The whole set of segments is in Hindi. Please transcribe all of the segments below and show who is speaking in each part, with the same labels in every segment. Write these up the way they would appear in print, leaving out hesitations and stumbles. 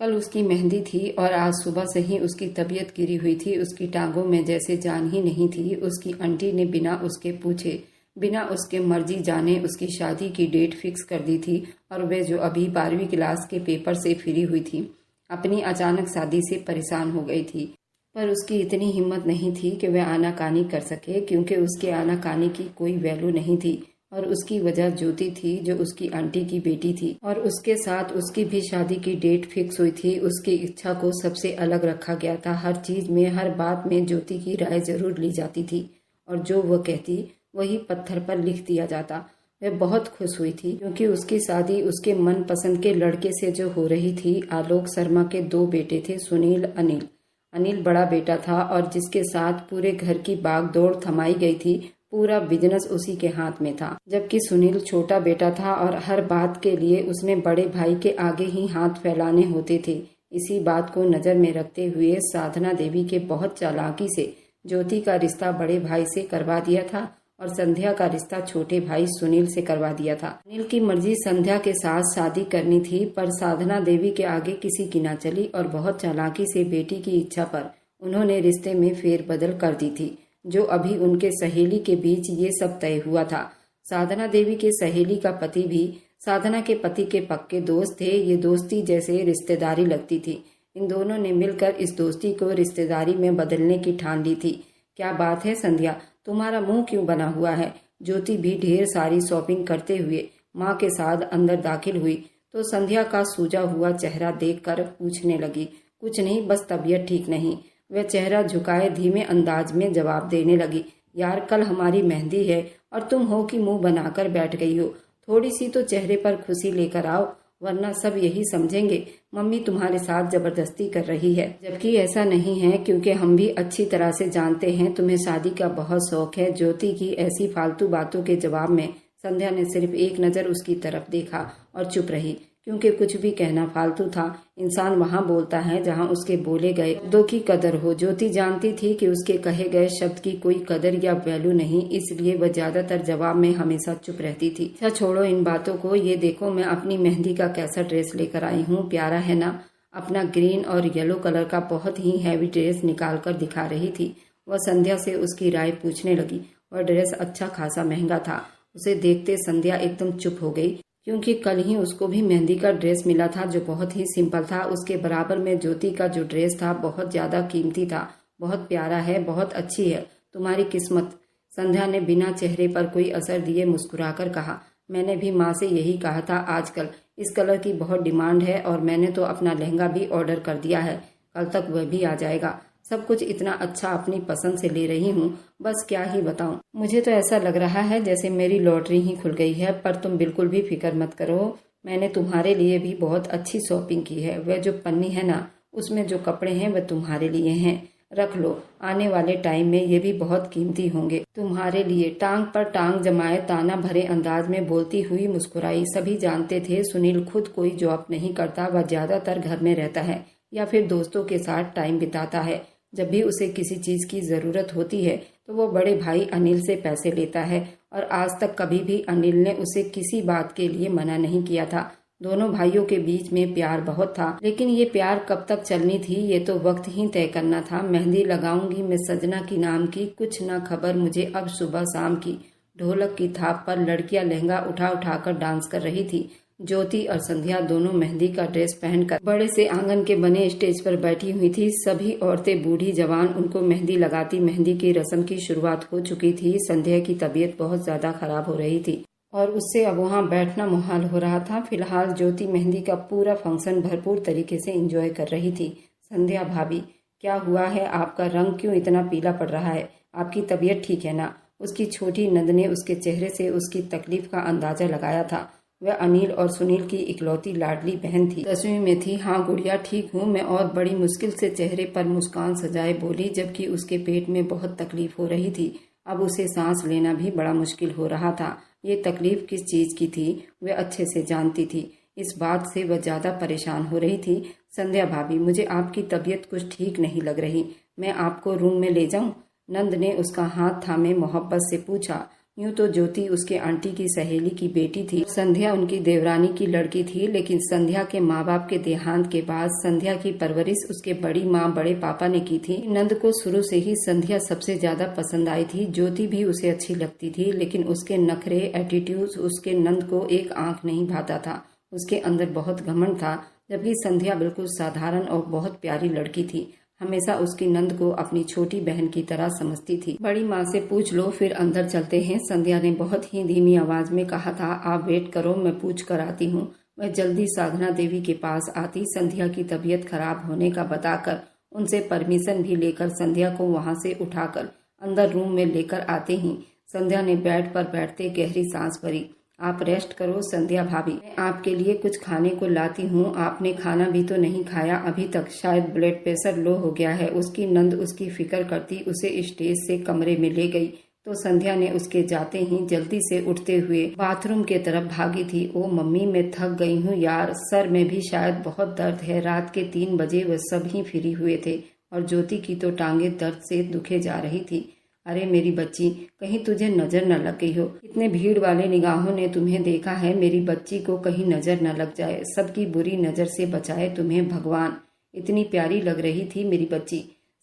Speaker 1: कल उसकी मेहंदी थी और आज सुबह से ही उसकी तबीयत गिरी हुई थी। उसकी टांगों में जैसे जान ही नहीं थी। उसकी आंटी ने बिना उसके पूछे, बिना उसके मर्जी जाने उसकी शादी की डेट फिक्स कर दी थी और वह जो अभी 12वीं क्लास के पेपर से फ्री हुई थी, अपनी अचानक शादी से परेशान हो गई थी। पर उसकी इतनी हिम्मत नहीं थी कि वह आनाकानी कर सके, क्योंकि उसके आनाकानी की कोई वैल्यू नहीं थी और उसकी वजह ज्योति थी, जो उसकी आंटी की बेटी थी और उसके साथ उसकी भी शादी की डेट फिक्स हुई थी। उसकी इच्छा को सबसे अलग रखा गया था। हर चीज में, हर बात में ज्योति की राय जरूर ली जाती थी और जो वह कहती वही पत्थर पर लिख दिया जाता। वह बहुत खुश हुई थी, क्योंकि उसकी शादी उसके मनपसंद के लड़के से जो हो रही थी। आलोक शर्मा के 2 बेटे थे, सुनील, अनिल। अनिल बड़ा बेटा था और जिसके साथ पूरे घर की भागदौड़ थमाई गई थी। पूरा बिजनेस उसी के हाथ में था, जबकि सुनील छोटा बेटा था और हर बात के लिए उसने बड़े भाई के आगे ही हाथ फैलाने होते थे। इसी बात को नजर में रखते हुए साधना देवी के बहुत चालाकी से ज्योति का रिश्ता बड़े भाई से करवा दिया था और संध्या का रिश्ता छोटे भाई सुनील से करवा दिया था। अनिल की मर्जी संध्या के साथ शादी करनी थी, पर साधना देवी के आगे किसी की ना चली और बहुत चालाकी से बेटी की इच्छा पर उन्होंने रिश्ते में फेरबदल कर दी थी। जो अभी उनके सहेली के बीच ये सब तय हुआ था। साधना देवी के सहेली का पति भी साधना के पति के पक्के दोस्त थे। ये दोस्ती जैसे रिश्तेदारी लगती थी। इन दोनों ने मिलकर इस दोस्ती को रिश्तेदारी में बदलने की ठान ली थी। क्या बात है संध्या, तुम्हारा मुंह क्यों बना हुआ है? ज्योति भी ढेर सारी शॉपिंग करते हुए माँ के साथ अंदर दाखिल हुई तो संध्या का सूजा हुआ चेहरा देखकर पूछने लगी, कुछ नहीं, बस तबीयत ठीक नहीं। वह चेहरा झुकाए धीमे अंदाज में जवाब देने लगी, यार कल हमारी मेहंदी है और तुम हो कि मुंह बनाकर बैठ गई हो। थोड़ी सी तो चेहरे पर खुशी लेकर आओ, वरना सब यही समझेंगे मम्मी तुम्हारे साथ जबरदस्ती कर रही है। जबकि ऐसा नहीं है, क्योंकि हम भी अच्छी तरह से जानते हैं तुम्हें शादी का बहुत शौक है। ज्योति की ऐसी फालतू बातों के जवाब में संध्या ने सिर्फ एक नजर उसकी तरफ देखा और चुप रही, क्योंकि कुछ भी कहना फालतू था। इंसान वहाँ बोलता है जहाँ उसके बोले गए शब्दों की कदर हो। ज्योति जानती थी कि उसके कहे गए शब्द की कोई कदर या वैल्यू नहीं, इसलिए वह ज्यादातर जवाब में हमेशा चुप रहती थी। अच्छा छोड़ो इन बातों को, ये देखो मैं अपनी मेहंदी का कैसा ड्रेस लेकर आई हूँ, प्यारा है ना? अपना ग्रीन और येलो कलर का बहुत ही हैवी ड्रेस निकाल कर दिखा रही थी। वह संध्या से उसकी राय पूछने लगी। वह ड्रेस अच्छा खासा महंगा था। उसे देखते संध्या एकदम चुप हो गई, क्योंकि कल ही उसको भी मेहंदी का ड्रेस मिला था जो बहुत ही सिंपल था। उसके बराबर में ज्योति का जो ड्रेस था बहुत ज्यादा कीमती था। बहुत प्यारा है, बहुत अच्छी है तुम्हारी किस्मत, संध्या ने बिना चेहरे पर कोई असर दिए मुस्कुराकर कहा। मैंने भी माँ से यही कहा था, आजकल इस कलर की बहुत डिमांड है और मैंने तो अपना लहंगा भी ऑर्डर कर दिया है, कल तक वह भी आ जाएगा। सब कुछ इतना अच्छा अपनी पसंद से ले रही हूँ, बस क्या ही बताऊँ। मुझे तो ऐसा लग रहा है जैसे मेरी लॉटरी ही खुल गई है। पर तुम बिल्कुल भी फिक्र मत करो, मैंने तुम्हारे लिए भी बहुत अच्छी शॉपिंग की है। वह जो पन्नी है ना, उसमें जो कपड़े हैं वह तुम्हारे लिए हैं, रख लो, आने वाले टाइम में ये भी बहुत कीमती होंगे तुम्हारे लिए। टांग पर टांग जमाए ताना भरे अंदाज में बोलती हुई मुस्कुराई। सभी जानते थे सुनील खुद कोई जॉब नहीं करता, वह ज्यादातर घर में रहता है या फिर दोस्तों के साथ टाइम बिताता है। जब भी उसे किसी चीज की जरूरत होती है तो वो बड़े भाई अनिल से पैसे लेता है और आज तक कभी भी अनिल ने उसे किसी बात के लिए मना नहीं किया था। दोनों भाइयों के बीच में प्यार बहुत था, लेकिन ये प्यार कब तक चलनी थी ये तो वक्त ही तय करना था। मेहंदी लगाऊंगी मैं सजना की नाम की, कुछ न खबर मुझे अब सुबह शाम की। ढोलक की थाप पर लड़कियां लहंगा उठा उठाकर डांस कर रही थी। ज्योति और संध्या दोनों मेहंदी का ड्रेस पहनकर बड़े से आंगन के बने स्टेज पर बैठी हुई थी। सभी औरतें बूढ़ी जवान उनको मेहंदी लगाती। मेहंदी की रस्म की शुरुआत हो चुकी थी। संध्या की तबीयत बहुत ज्यादा खराब हो रही थी और उससे अब वहाँ बैठना मुहाल हो रहा था। फिलहाल ज्योति मेहंदी का पूरा फंक्शन भरपूर तरीके से एंजॉय कर रही थी। संध्या भाभी, क्या हुआ है? आपका रंग क्यों इतना पीला पड़ रहा है? आपकी तबीयत ठीक है ना? उसकी छोटी नंद ने उसके चेहरे से उसकी तकलीफ का अंदाजा लगाया था। वह अनिल और सुनील की इकलौती लाडली बहन थी। 10वीं में थी। हाँ गुड़िया ठीक हूँ मैं, और बड़ी मुश्किल से चेहरे पर मुस्कान सजाए बोली, जबकि उसके पेट में बहुत तकलीफ हो रही थी। अब उसे सांस लेना भी बड़ा मुश्किल हो रहा था। ये तकलीफ किस चीज की थी वह अच्छे से जानती थी। इस बात से वह ज्यादा परेशान हो रही थी। संध्या भाभी, मुझे आपकी तबीयत कुछ ठीक नहीं लग रही, मैं आपको रूम में ले जाऊं? नंद ने उसका हाथ थामे मोहब्बत से पूछा। यूं तो ज्योति उसके आंटी की सहेली की बेटी थी, संध्या उनकी देवरानी की लड़की थी, लेकिन संध्या के माँ बाप के देहांत के बाद संध्या की परवरिश उसके बड़ी माँ बड़े पापा ने की थी। नंद को शुरू से ही संध्या सबसे ज्यादा पसंद आई थी। ज्योति भी उसे अच्छी लगती थी, लेकिन उसके नखरे एटीट्यूड उसके नंद को एक आंख नहीं भाता था। उसके अंदर बहुत घमंड था, जबकि संध्या बिल्कुल साधारण और बहुत प्यारी लड़की थी। हमेशा उसकी नंद को अपनी छोटी बहन की तरह समझती थी। बड़ी माँ से पूछ लो, फिर अंदर चलते हैं, संध्या ने बहुत ही धीमी आवाज में कहा था। आप वेट करो, मैं पूछ कर आती हूँ। वह जल्दी साधना देवी के पास आती, संध्या की तबीयत खराब होने का बताकर उनसे परमिशन भी लेकर संध्या को वहां से उठाकर अंदर रूम में लेकर आते ही संध्या ने बेड पर बैठते गहरी सांस भरी। आप रेस्ट करो संध्या भाभी, मैं आपके लिए कुछ खाने को लाती हूँ। आपने खाना भी तो नहीं खाया अभी तक, शायद ब्लड प्रेशर लो हो गया है। उसकी नंद उसकी फिक्र करती उसे स्टेज से कमरे में ले गई तो संध्या ने उसके जाते ही जल्दी से उठते हुए बाथरूम के तरफ भागी थी। ओ मम्मी, मैं थक गई हूँ यार, सर में भी शायद बहुत दर्द है। रात के 3 बजे वह सब ही फ्री हुए थे और ज्योति की तो टांगे दर्द से दुखे जा रही थी। अरे मेरी बच्ची, कहीं तुझे नजर न लग गई हो, इतने भीड़ वाले निगाहों ने तुम्हें देखा है। मेरी बच्ची को कहीं नजर न लग जाए, सबकी बुरी नजर से बचाए तुम्हें भगवान। इतनी प्यारी लग रही थी मेरी बच्ची,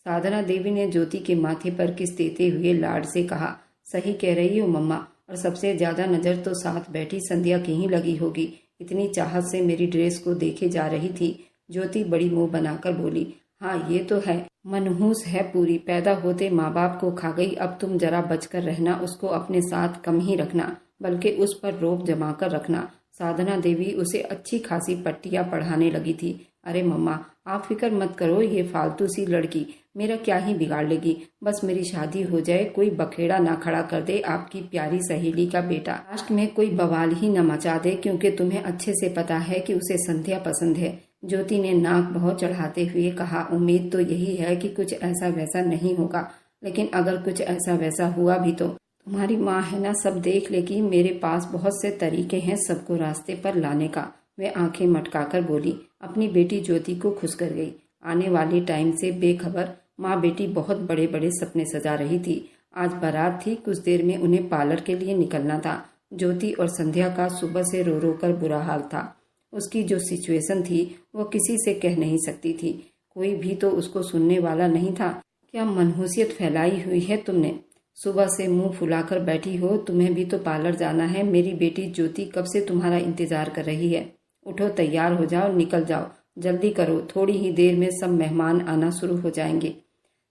Speaker 1: साधना देवी ने ज्योति के माथे पर किस देते हुए लाड से कहा। सही कह रही हो मम्मा, और सबसे ज्यादा नजर तो साथ बैठी संध्या की ही लगी होगी। इतनी चाहत से मेरी ड्रेस को देखे जा रही थी। ज्योति बड़ी मुंह बनाकर बोली, हाँ ये तो है, मनहूस है पूरी, पैदा होते माँ बाप को खा गई। अब तुम जरा बचकर रहना, उसको अपने साथ कम ही रखना, बल्कि उस पर रोब जमा कर रखना। साधना देवी उसे अच्छी खासी पट्टियां पढ़ाने लगी थी। अरे मम्मा, आप फिक्र मत करो, ये फालतू सी लड़की मेरा क्या ही बिगाड़ लेगी। बस मेरी शादी हो जाए, कोई बखेड़ा ना खड़ा कर दे आपकी प्यारी सहेली का बेटा, लास्ट में कोई बवाल ही न मचा दे, क्योंकि तुम्हें अच्छे से पता है कि उसे संध्या पसंद है। ज्योति ने नाक बहुत चढ़ाते हुए कहा। उम्मीद तो यही है कि कुछ ऐसा वैसा नहीं होगा, लेकिन अगर कुछ ऐसा वैसा हुआ भी तो तुम्हारी माँ है ना, सब देख लेगी। मेरे पास बहुत से तरीके हैं सबको रास्ते पर लाने का। वह आंखें मटकाकर बोली। अपनी बेटी ज्योति को खुश कर गई। आने वाले टाइम से बेखबर माँ बेटी बहुत बड़े बड़े सपने सजा रही थी। आज बारात थी, कुछ देर में उन्हें पार्लर के लिए निकलना था। ज्योति और संध्या का सुबह से रो रो कर बुरा हाल था। उसकी जो सिचुएशन थी वो किसी से कह नहीं सकती थी, कोई भी तो उसको सुनने वाला नहीं था। क्या मनहूसियत फैलाई हुई है तुमने, सुबह से मुंह फुलाकर बैठी हो। तुम्हें भी तो पार्लर जाना है। मेरी बेटी ज्योति कब से तुम्हारा इंतजार कर रही है। उठो, तैयार हो जाओ, निकल जाओ, जल्दी करो, थोड़ी ही देर में सब मेहमान आना शुरू हो जाएंगे।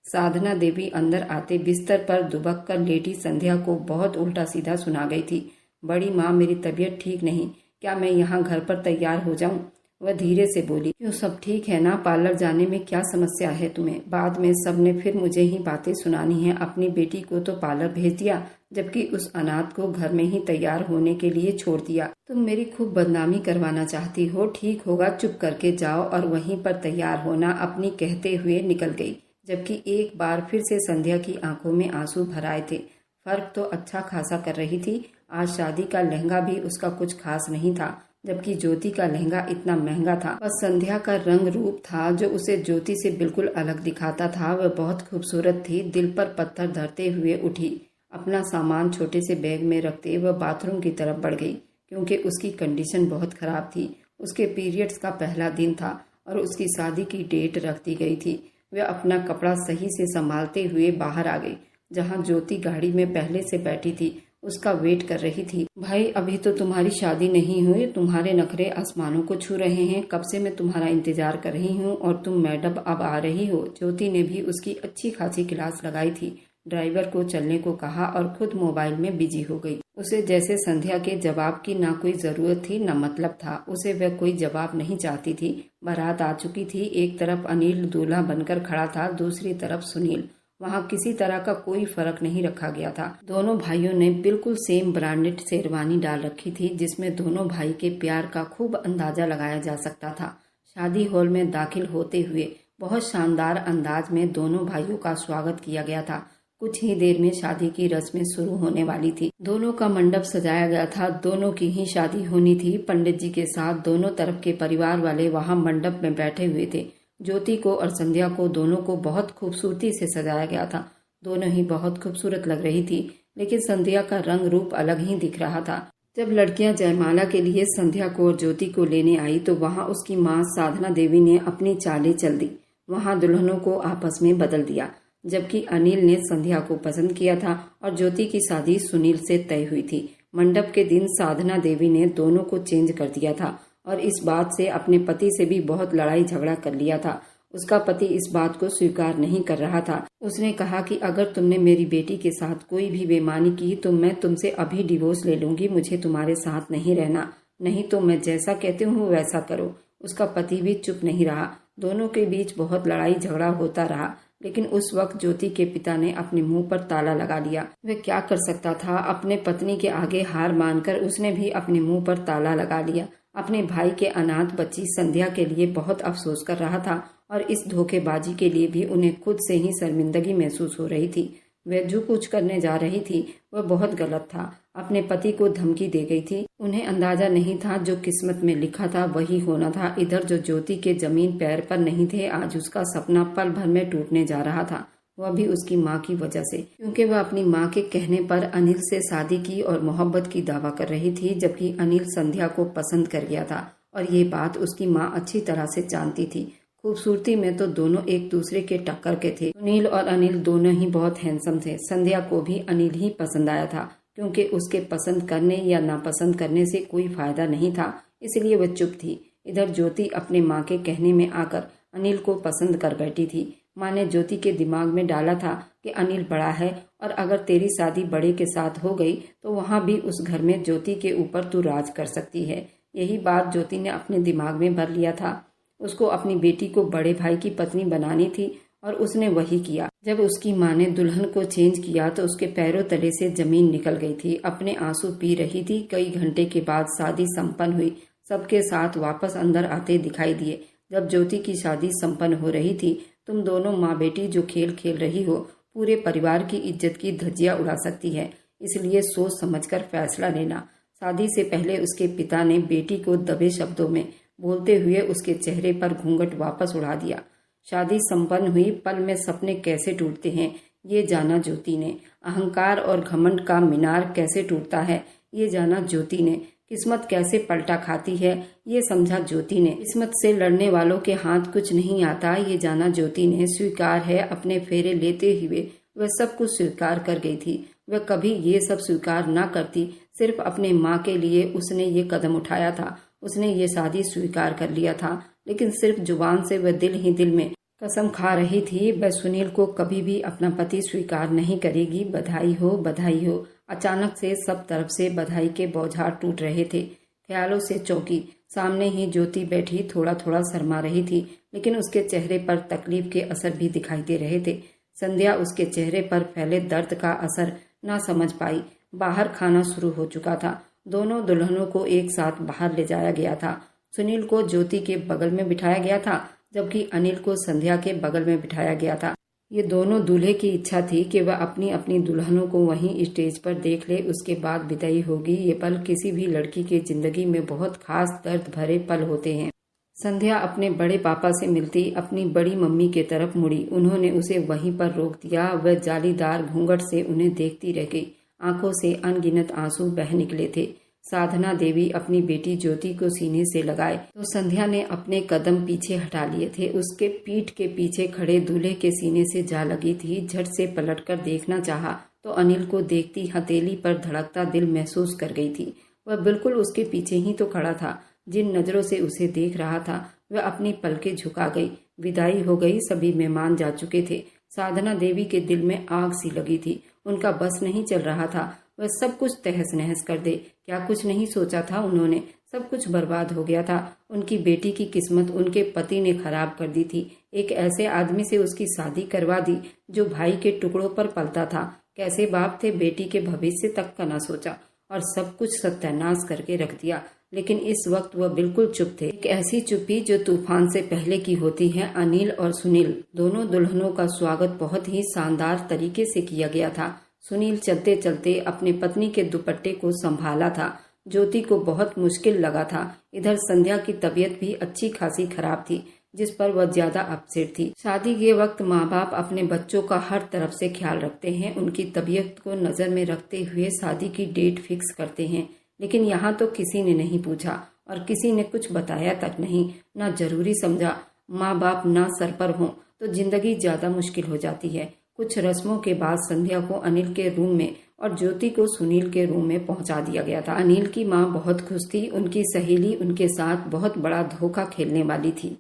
Speaker 1: साधना देवी अंदर आते बिस्तर पर दुबक कर लेटी संध्या को बहुत उल्टा सीधा सुना गई थी। बड़ी माँ, मेरी तबीयत ठीक नहीं, क्या मैं यहाँ घर पर तैयार हो जाऊं? वह धीरे से बोली। क्यों, सब ठीक है ना? पार्लर जाने में क्या समस्या है तुम्हें? बाद में सब ने फिर मुझे ही बातें सुनानी है। अपनी बेटी को तो पार्लर भेज दिया, जबकि उस अनाथ को घर में ही तैयार होने के लिए छोड़ दिया। तुम मेरी खूब बदनामी करवाना चाहती हो। ठीक होगा, चुप करके जाओ और वहीं पर तैयार होना, अपनी कहते हुए निकल गई, जबकि एक बार फिर से संध्या की आंखों में आंसू भर आए थे। फर्क तो अच्छा खासा कर रही थी। आज शादी का लहंगा भी उसका कुछ खास नहीं था, जबकि ज्योति का लहंगा इतना महंगा था। बस संध्या का रंग रूप था जो उसे ज्योति से बिल्कुल अलग दिखाता था। वह बहुत खूबसूरत थी। दिल पर पत्थर धरते हुए उठी। अपना सामान छोटे से बैग में रखते वह बाथरूम की तरफ बढ़ गई, क्योंकि उसकी कंडीशन बहुत खराब थी। उसके पीरियड्स का पहला दिन था और उसकी शादी की डेट रख दी गई थी। वह अपना कपड़ा सही से संभालते हुए बाहर आ गई, जहाँ ज्योति गाड़ी में पहले से बैठी थी, उसका वेट कर रही थी। भाई, अभी तो तुम्हारी शादी नहीं हुई, तुम्हारे नखरे आसमानों को छू रहे हैं। कब से मैं तुम्हारा इंतजार कर रही हूँ और तुम मैडम अब आ रही हो। ज्योति ने भी उसकी अच्छी खासी क्लास लगाई थी। ड्राइवर को चलने को कहा और खुद मोबाइल में बिजी हो गई। उसे जैसे संध्या के जवाब की ना कोई जरूरत थी ना मतलब था। उसे वह कोई जवाब नहीं चाहती थी। बारात आ चुकी थी। एक तरफ अनिल दूल्हा बनकर खड़ा था, दूसरी तरफ सुनील। वहाँ किसी तरह का कोई फर्क नहीं रखा गया था। दोनों भाइयों ने बिल्कुल सेम ब्रांडेड शेरवानी डाल रखी थी, जिसमें दोनों भाई के प्यार का खूब अंदाजा लगाया जा सकता था। शादी हॉल में दाखिल होते हुए बहुत शानदार अंदाज में दोनों भाइयों का स्वागत किया गया था। कुछ ही देर में शादी की रस्में शुरू होने वाली थी। दोनों का मंडप सजाया गया था। दोनों की ही शादी होनी थी। पंडित जी के साथ दोनों तरफ के परिवार वाले वहाँ मंडप में बैठे हुए थे। ज्योति को और संध्या को दोनों को बहुत खूबसूरती से सजाया गया था। दोनों ही बहुत खूबसूरत लग रही थी। लेकिन संध्या का रंग रूप अलग ही दिख रहा था। जब लड़कियां जयमाला के लिए संध्या को और ज्योति को लेने आई तो वहां उसकी मां साधना देवी ने अपनी चालें चल दी। वहां दुल्हनों को आपस में बदल दिया। जबकि अनिल ने संध्या को पसंद किया था और ज्योति की शादी सुनील से तय हुई थी। मंडप के दिन साधना देवी ने दोनों को चेंज कर दिया था और इस बात से अपने पति से भी बहुत लड़ाई झगड़ा कर लिया था। उसका पति इस बात को स्वीकार नहीं कर रहा था। उसने कहा कि अगर तुमने मेरी बेटी के साथ कोई भी बेईमानी की तो मैं तुमसे अभी डिवोर्स ले लूंगी। मुझे तुम्हारे साथ नहीं रहना, नहीं तो मैं जैसा कहती हूँ वैसा करो। उसका पति भी चुप नहीं रहा। दोनों के बीच बहुत लड़ाई झगड़ा होता रहा। लेकिन उस वक्त ज्योति के पिता ने अपने मुंह पर ताला लगा लिया। वह क्या कर सकता था? अपने पत्नी के आगे हार मानकर उसने भी अपने मुंह पर ताला लगा लिया। अपने भाई के अनाथ बच्ची संध्या के लिए बहुत अफसोस कर रहा था और इस धोखेबाजी के लिए भी उन्हें खुद से ही शर्मिंदगी महसूस हो रही थी। वह जो कुछ करने जा रही थी वह बहुत गलत था। अपने पति को धमकी दे गई थी। उन्हें अंदाजा नहीं था जो किस्मत में लिखा था वही होना था। इधर जो ज्योति के जमीन पैर पर नहीं थे, आज उसका सपना पल भर में टूटने जा रहा था, वह भी उसकी माँ की वजह से, क्योंकि वह अपनी माँ के कहने पर अनिल से शादी की और मोहब्बत की दावा कर रही थी, जबकि अनिल संध्या को पसंद कर गया था और ये बात उसकी माँ अच्छी तरह से जानती थी। खूबसूरती में तो दोनों एक दूसरे के टक्कर के थे। सुनील और अनिल दोनों ही बहुत हैंडसम थे। संध्या को भी अनिल ही पसंद आया था, क्योंकि उसके पसंद करने या नापसंद करने से कोई फायदा नहीं था, इसलिए वह चुप थी। इधर ज्योति अपने माँ के कहने में आकर अनिल को पसंद कर बैठी थी। माँ ने ज्योति के दिमाग में डाला था कि अनिल बड़ा है और अगर तेरी शादी बड़े के साथ हो गई तो वहाँ भी उस घर में ज्योति के ऊपर तू राज कर सकती है। यही बात ज्योति ने अपने दिमाग में भर लिया था। उसको अपनी बेटी को बड़े भाई की पत्नी बनानी थी और उसने वही किया। जब उसकी माँ ने दुल्हन को चेंज किया तो उसके पैरों तले से जमीन निकल गई थी। अपने आंसू पी रही थी। कई घंटे के बाद शादी संपन्न हुई। सबके साथ वापस अंदर आते दिखाई दिए। जब ज्योति की शादी संपन्न हो रही थी, तुम दोनों माँ बेटी जो खेल खेल रही हो, पूरे परिवार की इज्जत की धज्जियां उड़ा सकती है, इसलिए सोच समझकर फैसला लेना। शादी से पहले उसके पिता ने बेटी को दबे शब्दों में बोलते हुए उसके चेहरे पर घूंघट वापस उड़ा दिया। शादी संपन्न हुई, पल में सपने कैसे टूटते हैं ये जाना ज्योति ने। अहंकार और घमंड का मीनार कैसे टूटता है ये जाना ज्योति ने। किस्मत कैसे पलटा खाती है ये समझा ज्योति ने। किस्मत से लड़ने वालों के हाथ कुछ नहीं आता ये जाना ज्योति ने। स्वीकार है, अपने फेरे लेते हुए वह सब कुछ स्वीकार कर गई थी। वह कभी ये सब स्वीकार न करती। सिर्फ अपने माँ के लिए उसने ये कदम उठाया था। उसने ये शादी स्वीकार कर लिया था, लेकिन सिर्फ जुबान से वह दिल ही दिल में कसम खा रही थी वह सुनील को कभी भी अपना पति स्वीकार नहीं करेगी। बधाई हो, बधाई हो। अचानक से सब तरफ से बधाई के बौछार टूट रहे थे। ख्यालों से चौंकी। सामने ही ज्योति बैठी थोड़ा थोड़ा शर्मा रही थी, लेकिन उसके चेहरे पर तकलीफ के असर भी दिखाई दे रहे थे। संध्या उसके चेहरे पर फैले दर्द का असर न समझ पाई। बाहर खाना शुरू हो चुका था। दोनों दुल्हनों को एक साथ बाहर ले जाया गया था। सुनील को ज्योति के बगल में बिठाया गया था, जबकि अनिल को संध्या के बगल में बिठाया गया था। ये दोनों दूल्हे की इच्छा थी कि वह अपनी अपनी दुल्हनों को वहीं स्टेज पर देख ले, उसके बाद विदाई होगी। ये पल किसी भी लड़की की जिंदगी में बहुत खास दर्द भरे पल होते हैं। संध्या अपने बड़े पापा से मिलती अपनी बड़ी मम्मी के तरफ मुड़ी। उन्होंने उसे वहीं पर रोक दिया। वह जालीदार घूंघट से उन्हें देखती रह गई। आंखों से अनगिनत आंसू बह निकले थे। साधना देवी अपनी बेटी ज्योति को सीने से लगाए तो संध्या ने अपने कदम पीछे हटा लिए थे। उसके पीठ के पीछे खड़े दूल्हे के सीने से जा लगी थी। झट से पलटकर देखना चाहा तो अनिल को देखती हथेली पर धड़कता दिल महसूस कर गई थी। वह बिल्कुल उसके पीछे ही तो खड़ा था। जिन नजरों से उसे देख रहा था वह अपनी पलकें झुका गई। विदाई हो गई। सभी मेहमान जा चुके थे। साधना देवी के दिल में आग सी लगी थी। उनका बस नहीं चल रहा था वह सब कुछ तहस नहस कर दे। क्या कुछ नहीं सोचा था उन्होंने। सब कुछ बर्बाद हो गया था। उनकी बेटी की किस्मत उनके पति ने खराब कर दी थी। एक ऐसे आदमी से उसकी शादी करवा दी जो भाई के टुकड़ों पर पलता था। कैसे बाप थे, बेटी के भविष्य तक का न सोचा और सब कुछ सत्यानाश करके रख दिया। लेकिन इस वक्त वह बिल्कुल चुप थे। एक ऐसी चुप्पी जो तूफान से पहले की होती है। अनिल और सुनील दोनों दुल्हनों का स्वागत बहुत ही शानदार तरीके से किया गया था। सुनील चलते चलते अपने पत्नी के दुपट्टे को संभाला था। ज्योति को बहुत मुश्किल लगा था। इधर संध्या की तबीयत भी अच्छी खासी खराब थी। जिस पर वह ज्यादा अपसेट थी। शादी के वक्त माँ बाप अपने बच्चों का हर तरफ से ख्याल रखते हैं, उनकी तबीयत को नजर में रखते हुए शादी की डेट फिक्स करते हैं, लेकिन यहाँ तो किसी ने नहीं पूछा और किसी ने कुछ बताया तक नहीं, ना जरूरी समझा। माँ बाप ना सर पर हों तो जिंदगी ज्यादा मुश्किल हो जाती है। कुछ रस्मों के बाद संध्या को अनिल के रूम में और ज्योति को सुनील के रूम में पहुंचा दिया गया था। अनिल की माँ बहुत खुश थी, उनकी सहेली उनके साथ बहुत बड़ा धोखा खेलने वाली थी,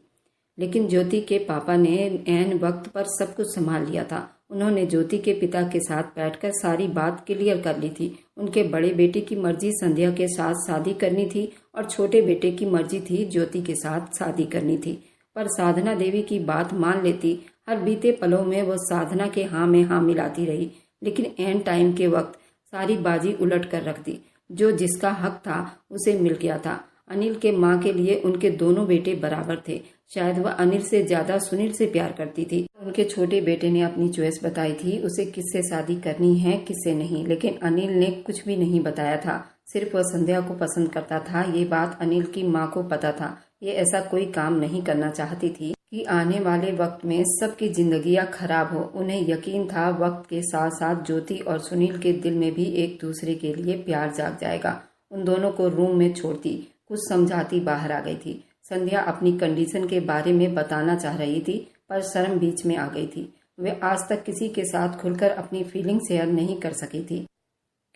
Speaker 1: लेकिन ज्योति के पापा ने ऐन वक्त पर सब कुछ संभाल लिया था। उन्होंने ज्योति के पिता के साथ बैठकर सारी बात क्लियर कर ली थी। उनके बड़े बेटे की मर्जी संध्या के साथ शादी करनी थी और छोटे बेटे की मर्जी थी ज्योति के साथ शादी करनी थी। पर साधना देवी की बात मान लेती। हर बीते पलों में वो साधना के हाँ में हाँ मिलाती रही, लेकिन एंड टाइम के वक्त सारी बाजी उलट कर रख दी। जो जिसका हक था उसे मिल गया था। अनिल के माँ के लिए उनके दोनों बेटे बराबर थे। शायद वह अनिल से ज्यादा सुनील से प्यार करती थी। उनके छोटे बेटे ने अपनी चॉइस बताई थी, उसे किससे शादी करनी है किससे नहीं, लेकिन अनिल ने कुछ भी नहीं बताया था। सिर्फ वह संध्या को पसंद करता था। ये बात अनिल की माँ को पता था। ये ऐसा कोई काम नहीं करना चाहती थी कि आने वाले वक्त में सबकी जिंदगियां खराब हो। उन्हें यकीन था वक्त के साथ साथ ज्योति और सुनील के दिल में भी एक दूसरे के लिए प्यार जाग जाएगा। उन दोनों को रूम में छोड़ती, कुछ समझाती बाहर आ गई थी। संध्या अपनी कंडीशन के बारे में बताना चाह रही थी, पर शर्म बीच में आ गई थी। वे आज तक किसी के साथ खुलकर अपनी फीलिंग शेयर नहीं कर सकी थी।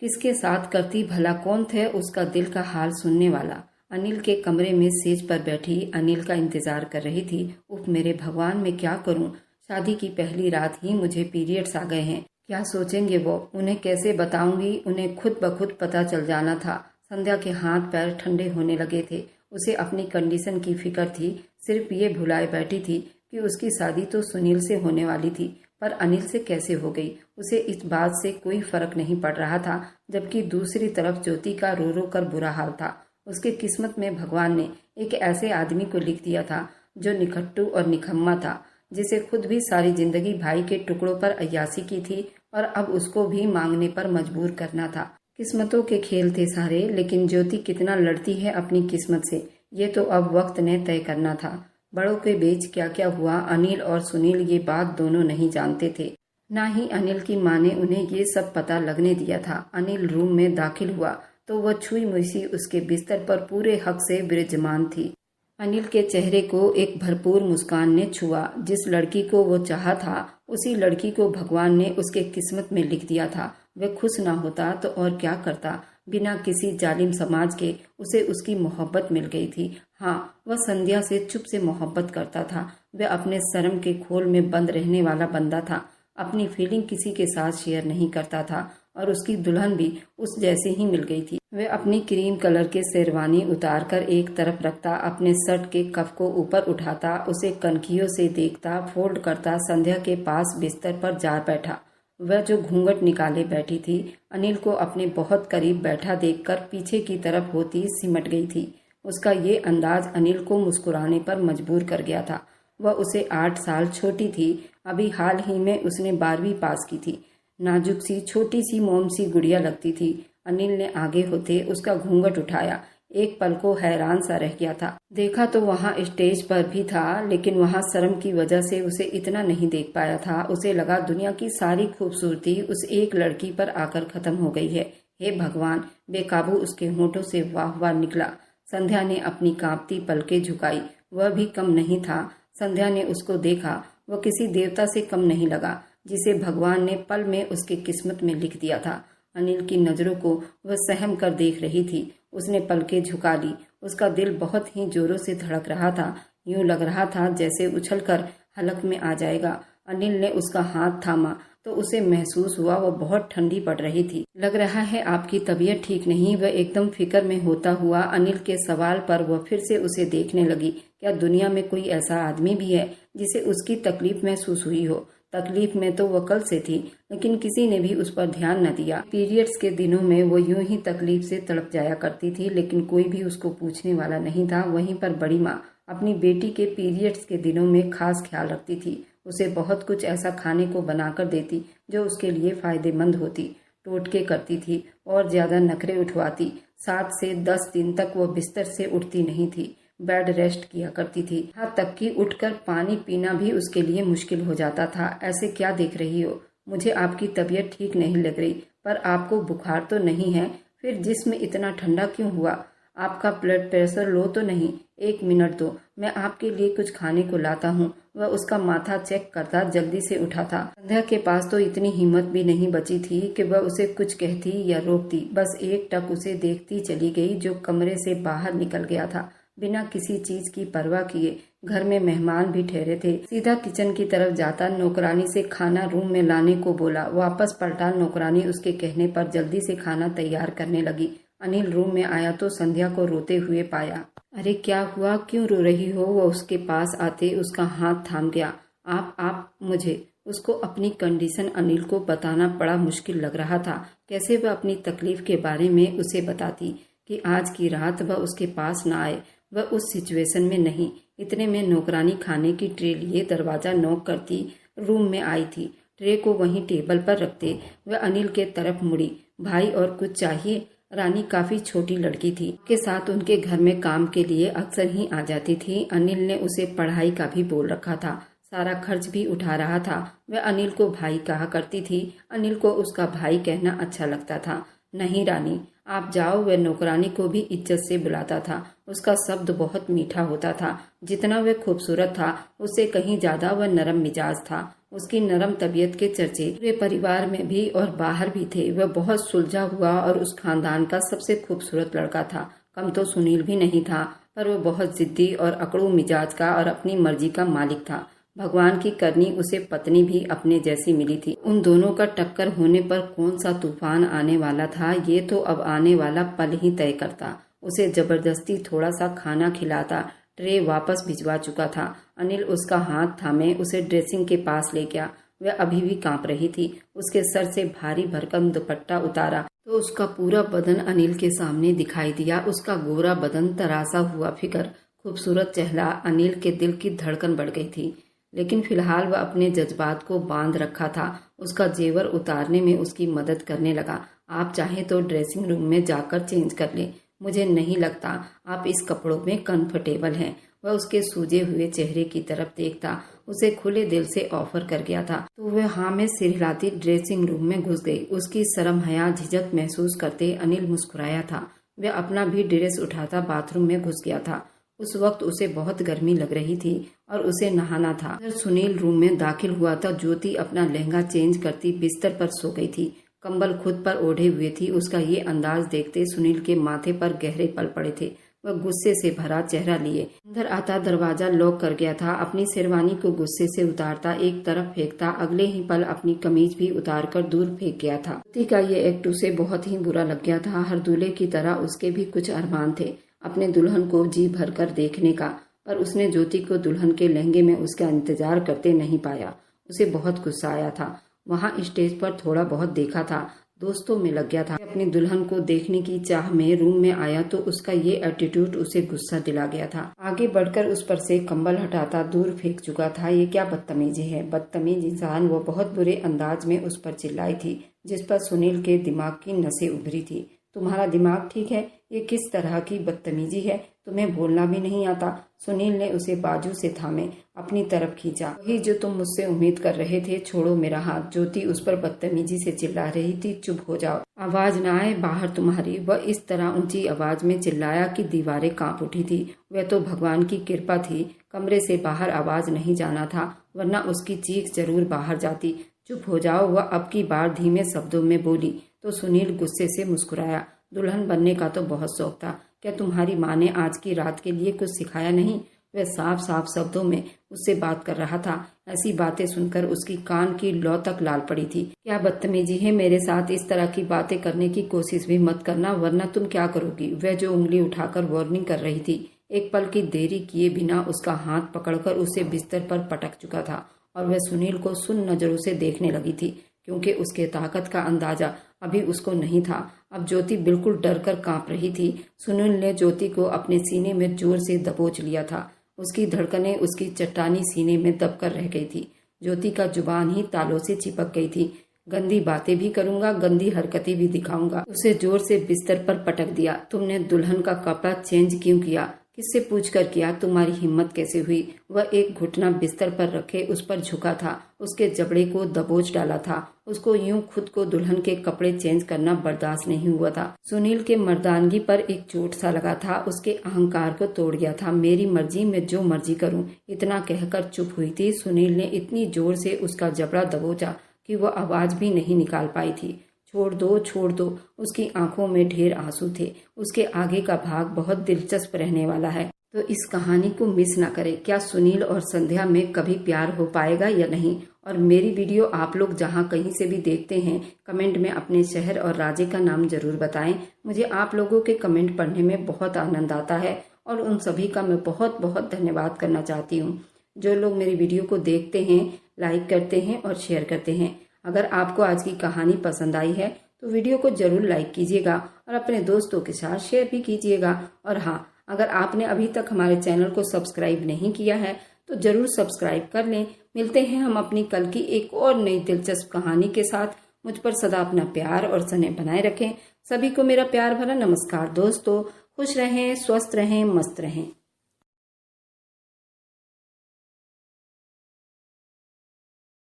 Speaker 1: किसके साथ करती भला? कौन थे उसका दिल का हाल सुनने वाला? अनिल के कमरे में सेज पर बैठी अनिल का इंतजार कर रही थी। उफ मेरे भगवान, मैं क्या करूं? शादी की पहली रात ही मुझे पीरियड्स आ गए हैं। क्या सोचेंगे वो? उन्हें कैसे बताऊंगी? उन्हें खुद ब खुद पता चल जाना था। संध्या के हाथ पैर ठंडे होने लगे थे। उसे अपनी कंडीशन की फिक्र थी। सिर्फ ये भुलाए बैठी थी कि उसकी शादी तो सुनील से होने वाली थी, पर अनिल से कैसे हो गई? उसे इस बात से कोई फर्क नहीं पड़ रहा था, जबकि दूसरी तरफ ज्योति का रो रो कर बुरा हाल था। उसके किस्मत में भगवान ने एक ऐसे आदमी को लिख दिया था जो निखट्टू और निखम्मा था, जिसे खुद भी सारी जिंदगी भाई के टुकड़ों पर अय्यासी की थी और अब उसको भी मांगने पर मजबूर करना था। किस्मतों के खेल थे सारे, लेकिन ज्योति कितना लड़ती है अपनी किस्मत से, ये तो अब वक्त ने तय करना था। बड़ों के बीच क्या क्या हुआ अनिल और सुनील ये बात दोनों नहीं जानते थे। ना ही अनिल की माँ ने उन्हें ये सब पता लगने दिया था। अनिल रूम में दाखिल हुआ तो वह छुई मुई उसके बिस्तर पर पूरे हक से विराजमान थी। अनिल के चेहरे को एक भरपूर मुस्कान ने छुआ। जिस लड़की को वो चाहा था उसी लड़की को भगवान ने उसके किस्मत में लिख दिया था। वह खुश ना होता तो और क्या करता। बिना किसी जालिम समाज के उसे उसकी मोहब्बत मिल गई थी। हाँ, वह संध्या से चुप से मोहब्बत करता था। वह अपने शर्म के खोल में बंद रहने वाला बंदा था। अपनी फीलिंग किसी के साथ शेयर नहीं करता था और उसकी दुल्हन भी उस जैसे ही मिल गई थी। वह अपनी क्रीम कलर के शेरवानी उतार कर एक तरफ रखता, अपने शर्ट के कफ को ऊपर उठाता, उसे कनखियों से देखता, फोल्ड करता, संध्या के पास बिस्तर पर जा बैठा। वह जो घूंघट निकाले बैठी थी, अनिल को अपने बहुत करीब बैठा देखकर पीछे की तरफ होती सिमट गई थी। उसका ये अंदाज अनिल को मुस्कुराने पर मजबूर कर गया था। वह उसे 8 साल छोटी थी। अभी हाल ही में उसने 12वीं पास की थी। नाजुक सी छोटी सी मोम सी गुड़िया लगती थी। अनिल ने आगे होते उसका घूंघट उठाया। एक पल को हैरान सा रह गया था। देखा तो वहाँ स्टेज पर भी था, लेकिन वहाँ शर्म की वजह से उसे इतना नहीं देख पाया था। उसे लगा दुनिया की सारी खूबसूरती उस एक लड़की पर आकर खत्म हो गई है। हे भगवान, बेकाबू उसके होंठों से वाह वाह निकला। संध्या ने अपनी कांपती पलकें झुकाई। वह भी कम नहीं था। संध्या ने उसको देखा। वह किसी देवता से कम नहीं लगा, जिसे भगवान ने पल में उसके किस्मत में लिख दिया था। अनिल की नजरों को वह सहम कर देख रही थी। उसने पलकें झुका ली। उसका दिल बहुत ही जोरों से धड़क रहा था। यूं लग रहा था जैसे उछलकर हलक में आ जाएगा। अनिल ने उसका हाथ थामा तो उसे महसूस हुआ वह बहुत ठंडी पड़ रही थी। लग रहा है आपकी तबीयत ठीक नहीं। वह एकदम फिक्र में होता हुआ अनिल के सवाल पर वह फिर से उसे देखने लगी। क्या दुनिया में कोई ऐसा आदमी भी है जिसे उसकी तकलीफ महसूस हुई हो? तकलीफ में तो वह कल से थी, लेकिन किसी ने भी उस पर ध्यान न दिया। पीरियड्स के दिनों में वो यूं ही तकलीफ से तड़प जाया करती थी, लेकिन कोई भी उसको पूछने वाला नहीं था। वहीं पर बड़ी माँ अपनी बेटी के पीरियड्स के दिनों में खास ख्याल रखती थी। उसे बहुत कुछ ऐसा खाने को बनाकर देती जो उसके लिए फायदेमंद होती। टोटके करती थी और ज्यादा नखरे उठवाती। 7 से 10 दिन तक वह बिस्तर से उठती नहीं थी। बेड रेस्ट किया करती थी। यहाँ तक कि उठकर पानी पीना भी उसके लिए मुश्किल हो जाता था। ऐसे क्या देख रही हो? मुझे आपकी तबीयत ठीक नहीं लग रही, पर आपको बुखार तो नहीं है? फिर जिस्म इतना ठंडा क्यों हुआ? आपका ब्लड प्रेशर लो तो नहीं? 1 मिनट दो, मैं आपके लिए कुछ खाने को लाता हूँ। वह उसका माथा चेक करता जल्दी से उठा था। संध्या के पास तो इतनी हिम्मत भी नहीं बची थी कि वह उसे कुछ कहती या रोकती। बस एक टक उसे देखती चली गई, जो कमरे से बाहर निकल गया था बिना किसी चीज की परवाह किए। घर में मेहमान भी ठहरे थे। सीधा किचन की तरफ जाता नौकरानी से खाना रूम में लाने को बोला। वापस पलटा, नौकरानी उसके कहने पर जल्दी से खाना तैयार करने लगी। अनिल रूम में आया तो संध्या को रोते हुए पाया। अरे क्या हुआ, क्यों रो रही हो? वह उसके पास आते उसका हाथ थाम गया। आप मुझे। उसको अपनी कंडीशन अनिल को बताना बड़ा मुश्किल लग रहा था। कैसे वह अपनी तकलीफ के बारे में उसे बताती कि आज की रात वह उसके पास न आए। वह उस सिचुएशन में नहीं। इतने में नौकरानी खाने की ट्रे लिए दरवाजा नॉक करती रूम में आई थी। ट्रे को वहीं टेबल पर रखते वह अनिल के तरफ मुड़ी। भाई और कुछ चाहिए? रानी काफी छोटी लड़की थी के साथ उनके घर में काम के लिए अक्सर ही आ जाती थी। अनिल ने उसे पढ़ाई का भी बोल रखा था, सारा खर्च भी उठा रहा था। वह अनिल को भाई कहा करती थी। अनिल को उसका भाई कहना अच्छा लगता था। नहीं रानी, आप जाओ। वह नौकरानी को भी इज्जत से बुलाता था। उसका शब्द बहुत मीठा होता था। जितना वह खूबसूरत था, उससे कहीं ज्यादा वह नरम मिजाज था। उसकी नरम तबीयत के चर्चे पूरे परिवार में भी और बाहर भी थे। वह बहुत सुलझा हुआ और उस खानदान का सबसे खूबसूरत लड़का था। कम तो सुनील भी नहीं था, पर वह बहुत जिद्दी और अकड़ू मिजाज का और अपनी मर्जी का मालिक था। भगवान की करनी उसे पत्नी भी अपने जैसी मिली थी। उन दोनों का टक्कर होने पर कौन सा तूफान आने वाला था, ये तो अब आने वाला पल ही तय करता। उसे जबरदस्ती थोड़ा सा खाना खिलाता। ट्रे वापस भिजवा चुका था। अनिल उसका हाथ थामे उसे ड्रेसिंग के पास ले गया। वह अभी भी कांप रही थी। उसके सर से भारी भरकम दुपट्टा उतारा तो उसका पूरा बदन अनिल के सामने दिखाई दिया। उसका गोरा बदन, तरासा हुआ फिगर, खूबसूरत चेहरा। अनिल के दिल की धड़कन बढ़ गई थी, लेकिन फिलहाल वह अपने जज्बात को बांध रखा था। उसका जेवर उतारने में उसकी मदद करने लगा। आप चाहें तो ड्रेसिंग रूम में जाकर चेंज कर ले। मुझे नहीं लगता आप इस कपड़ों में कंफर्टेबल हैं। वह उसके सूजे हुए चेहरे की तरफ देखता। उसे खुले दिल से ऑफर कर गया था तो वह हाँ में सिर हिलाती ड्रेसिंग रूम में घुस गई। उसकी शर्म हया झिझक महसूस करते अनिल मुस्कुराया था। वह अपना भी ड्रेस उठाता बाथरूम में घुस गया था। उस वक्त उसे बहुत गर्मी लग रही थी और उसे नहाना था। जब सुनील रूम में दाखिल हुआ था, ज्योति अपना लहंगा चेंज करती बिस्तर पर सो गई थी। कंबल खुद पर ओढ़े हुए थी। उसका ये अंदाज देखते सुनील के माथे पर गहरे पल पड़े थे। वह गुस्से से भरा चेहरा लिए अंदर आता दरवाजा लॉक कर गया था। अपनी शेरवानी को गुस्से से उतारता एक तरफ फेंकता, अगले ही पल अपनी कमीज भी उतारकर दूर फेंक गया था। ज्योति का ये एक्ट उसे बहुत ही बुरा लग गया था। हर दूल्हे की तरह उसके भी कुछ अरमान थे अपने दुल्हन को जी भरकर देखने का, पर उसने ज्योति को दुल्हन के लहंगे में उसका इंतजार करते नहीं पाया। उसे बहुत गुस्सा आया था। वहां स्टेज पर थोड़ा बहुत देखा था, दोस्तों में लग गया था। अपनी दुल्हन को देखने की चाह में रूम में आया तो उसका ये एटीट्यूड उसे गुस्सा दिला गया था। आगे बढ़कर उस पर से कंबल हटाता दूर फेंक चुका था। ये क्या बदतमीजी है? बदतमीज इंसान। वो बहुत बुरे अंदाज में उस पर चिल्लाई थी, जिस पर सुनील के दिमाग की नसें उभरी थी। तुम्हारा दिमाग ठीक है? ये किस तरह की बदतमीजी है? तुम्हें बोलना भी नहीं आता? सुनील ने उसे बाजू से थामे अपनी तरफ खींचा। वही जो तुम मुझसे उम्मीद कर रहे थे। छोड़ो मेरा हाथ। ज्योति उस पर बदतमीजी से चिल्ला रही थी। चुप हो जाओ, आवाज ना आए बाहर तुम्हारी। वह इस तरह ऊंची आवाज में चिल्लाया कि दीवारें कांप उठी थी। वह तो भगवान की कृपा थी कमरे से बाहर आवाज नहीं जाना था, वरना उसकी चीख जरूर बाहर जाती। चुप हो जाओ, वह अब की बार धीमे शब्दों में बोली तो सुनील गुस्से से मुस्कुराया। दुल्हन बनने का तो बहुत शौक था। क्या तुम्हारी माँ ने आज की रात के लिए कुछ सिखाया नहीं? वह साफ साफ शब्दों में उससे बात कर रहा था। ऐसी बातें सुनकर उसकी कान की लौ तक लाल पड़ी थी। क्या बदतमीजी है मेरे साथ? इस तरह की बातें करने की कोशिश भी मत करना, वरना तुम क्या करोगी? वह जो उंगली उठाकर वार्निंग कर रही थी, एक पल की देरी किए बिना उसका हाथ पकड़कर उसे बिस्तर पर पटक चुका था और वह सुनील को सुन नजरों से देखने लगी थी, क्योंकि उसके ताकत का अंदाजा अभी उसको नहीं था। अब ज्योति बिल्कुल डर कर कांप रही थी। सुनील ने ज्योति को अपने सीने में जोर से दबोच लिया था। उसकी धड़कनें उसकी चट्टानी सीने में दबकर रह गई थी। ज्योति का जुबान ही तालों से चिपक गई थी। गंदी बातें भी करूंगा, गंदी हरकतें भी दिखाऊंगा। उसे जोर से बिस्तर पर पटक दिया। तुमने दुल्हन का कपड़ा चेंज क्यों किया? किससे पूछकर किया? तुम्हारी हिम्मत कैसे हुई? वह एक घुटना बिस्तर पर रखे उस पर झुका था, उसके जबड़े को दबोच डाला था। उसको यूं खुद को दुल्हन के कपड़े चेंज करना बर्दाश्त नहीं हुआ था। सुनील के मर्दानगी पर एक चोट सा लगा था, उसके अहंकार को तोड़ गया था। मेरी मर्जी, मैं जो मर्जी करूं, इतना कहकर चुप हुई थी। सुनील ने इतनी जोर से उसका जबड़ा दबोचा कि वह आवाज भी नहीं निकाल पाई थी। छोड़ दो, छोड़ दो। उसकी आंखों में ढेर आंसू थे। उसके आगे का भाग बहुत दिलचस्प रहने वाला है, तो इस कहानी को मिस ना करें। क्या सुनील और संध्या में कभी प्यार हो पाएगा या नहीं? और मेरी वीडियो आप लोग जहां कहीं से भी देखते हैं, कमेंट में अपने शहर और राज्य का नाम जरूर बताएं। मुझे आप लोगों के कमेंट पढ़ने में बहुत आनंद आता है और उन सभी का मैं बहुत बहुत धन्यवाद करना चाहती हूँ। जो लोग मेरी वीडियो को देखते हैं, लाइक करते हैं और शेयर करते हैं। अगर आपको आज की कहानी पसंद आई है तो वीडियो को जरूर लाइक कीजिएगा और अपने दोस्तों के साथ शेयर भी कीजिएगा। और हाँ, अगर आपने अभी तक हमारे चैनल को सब्सक्राइब नहीं किया है तो जरूर सब्सक्राइब कर लें। मिलते हैं हम अपनी कल की एक और नई दिलचस्प कहानी के साथ। मुझ पर सदा अपना प्यार और स्नेह बनाए रखें। सभी को मेरा प्यार भरा नमस्कार दोस्तों। खुश रहें, स्वस्थ रहें, मस्त रहें।